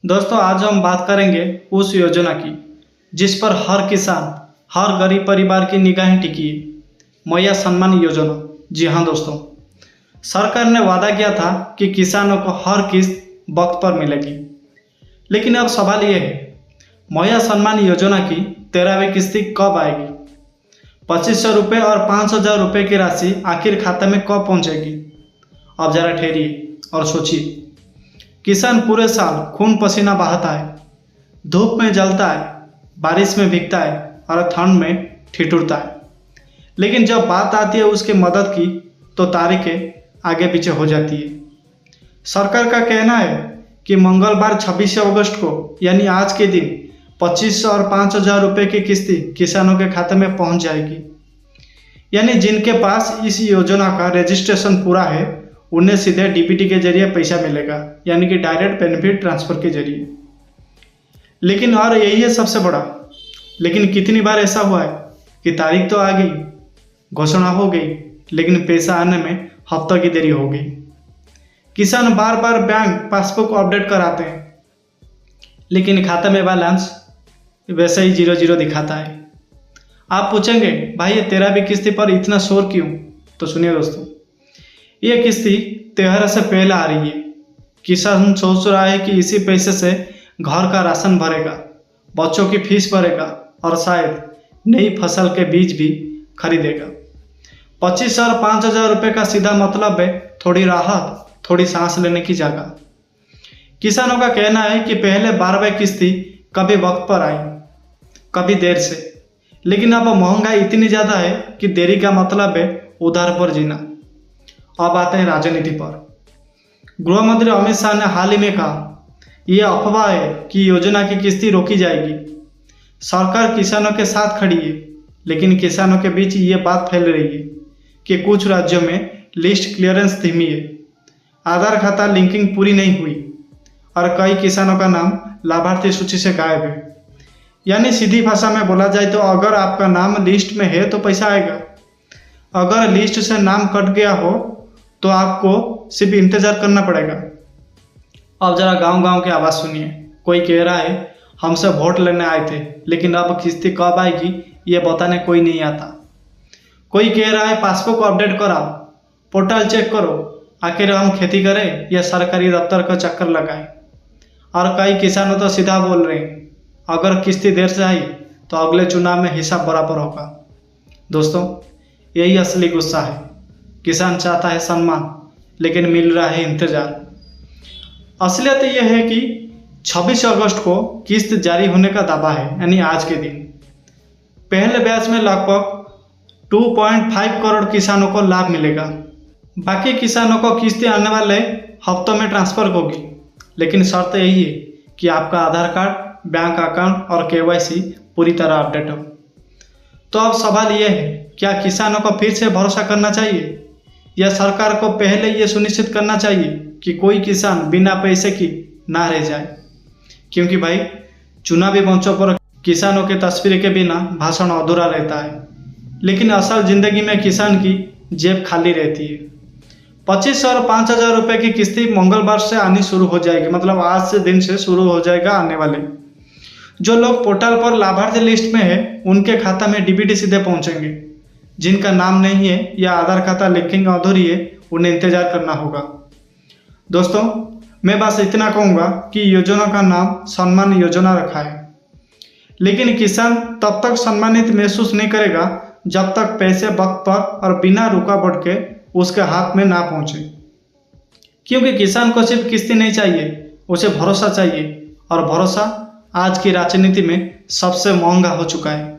दोस्तों आज हम बात करेंगे उस योजना की जिस पर हर किसान, हर गरीब परिवार की निगाहें टिकी है। मैया सम्मान योजना। जी हाँ दोस्तों, सरकार ने वादा किया था कि किसानों को हर किस्त वक्त पर मिलेगी। लेकिन अब सवाल ये है, मैया सम्मान योजना की 13वीं किस्ती कब आएगी? 2500 रुपये और 5000 रुपये की राशि आखिर खाते में कब पहुंचेगी? अब जरा ठहरिए और सोचिए। किसान पूरे साल खून पसीना बहाता है, धूप में जलता है, बारिश में भीगता है और ठंड में ठिठुरता है। लेकिन जब बात आती है उसकी मदद की तो तारीखें आगे पीछे हो जाती है। सरकार का कहना है कि मंगलवार 26 अगस्त को यानी आज के दिन 2500 और 5000 रुपये की किस्ती किसानों के खाते में पहुंच जाएगी। यानी जिनके पास इस योजना का रजिस्ट्रेशन पूरा है उन्हें सीधे डीबीटी के जरिए पैसा मिलेगा, यानी कि डायरेक्ट बेनिफिट ट्रांसफर के जरिए। लेकिन और यही है सबसे बड़ा, लेकिन कितनी बार ऐसा हुआ है कि तारीख तो आ गई, घोषणा हो गई, लेकिन पैसा आने में हफ्तों की देरी हो गई। किसान बार बार बैंक पासबुक अपडेट कराते हैं, लेकिन खाते में बैलेंस वैसे ही 0 दिखाता है। आप पूछेंगे भाई ये 13वीं किस्ती पर इतना शोर क्यों? तो सुनिए दोस्तों, ये किस्ती त्योहार से पहले आ रही है। किसान सोच रहा है कि इसी पैसे से घर का राशन भरेगा, बच्चों की फीस भरेगा और शायद नई फसल के बीज भी खरीदेगा। 25 और 5000 रुपये का सीधा मतलब है थोड़ी राहत, थोड़ी सांस लेने की जगह। किसानों का कहना है कि पहले 12वीं किस्ती कभी वक्त पर आई, कभी देर से, लेकिन अब महंगाई इतनी ज़्यादा है कि देरी का मतलब है उधार पर जीना। अब आते हैं राजनीति पर। गृह मंत्री अमित शाह ने हाल ही में कहा यह अफवाह है कि योजना की किस्ती रोकी जाएगी। सरकार किसानों के साथ खड़ी है, लेकिन किसानों के बीच ये बात फैल रही है कि कुछ राज्यों में लिस्ट क्लियरेंस धीमी है, आधार खाता लिंकिंग पूरी नहीं हुई और कई किसानों का नाम लाभार्थी सूची से गायब है। यानी सीधी भाषा में बोला जाए तो अगर आपका नाम लिस्ट में है तो पैसा आएगा, अगर लिस्ट से नाम कट गया हो तो आपको सिर्फ इंतजार करना पड़ेगा। अब जरा गांव-गांव की आवाज़ सुनिए। कोई कह रहा है हमसे वोट लेने आए थे, लेकिन अब किस्ती कब आएगी ये बताने कोई नहीं आता। कोई कह रहा है पासबुक अपडेट कराओ, पोर्टल चेक करो, आखिर हम खेती करें या सरकारी दफ्तर का चक्कर लगाएं। और कई किसानों तो सीधा बोल रहे हैं अगर किस्ती देर से आई तो अगले चुनाव में हिसाब बराबर होगा। दोस्तों यही असली गुस्सा है। किसान चाहता है सम्मान, लेकिन मिल रहा है इंतजार। असलियत यह है कि 26 अगस्त को किस्त जारी होने का दावा है, यानी आज के दिन। पहले बैच में लगभग 2.5 करोड़ किसानों को लाभ मिलेगा। बाकी किसानों को किस्तें आने वाले हफ्तों में ट्रांसफर होगी, लेकिन शर्त यही है कि आपका आधार कार्ड, बैंक अकाउंट और केवाईसी पूरी तरह अपडेट हो। तो अब सवाल यह है, क्या किसानों को फिर से भरोसा करना चाहिए या सरकार को पहले ये सुनिश्चित करना चाहिए कि कोई किसान बिना पैसे की ना रह जाए? क्योंकि भाई चुनावी मंचों पर किसानों की तस्वीर के बिना भाषण अधूरा रहता है, लेकिन असल जिंदगी में किसान की जेब खाली रहती है। 25 और 5000 रुपये की किस्ती मंगलवार से आनी शुरू हो जाएगी, मतलब आज से दिन से शुरू हो जाएगा आने वाले। जो लोग पोर्टल पर लाभार्थी लिस्ट में है उनके खाता में डीबीटी सीधे पहुंचेंगे। जिनका नाम नहीं है या आधार खाता लिंकिंग अधूरी है उन्हें इंतजार करना होगा। दोस्तों मैं बस इतना कहूँगा कि योजना का नाम सम्मान योजना रखा है, लेकिन किसान तब तक सम्मानित महसूस नहीं करेगा जब तक पैसे वक्त पर और बिना रुकावट के उसके हाथ में ना पहुँचे। क्योंकि किसान को सिर्फ किस्ती नहीं चाहिए, उसे भरोसा चाहिए, और भरोसा आज की राजनीति में सबसे महंगा हो चुका है।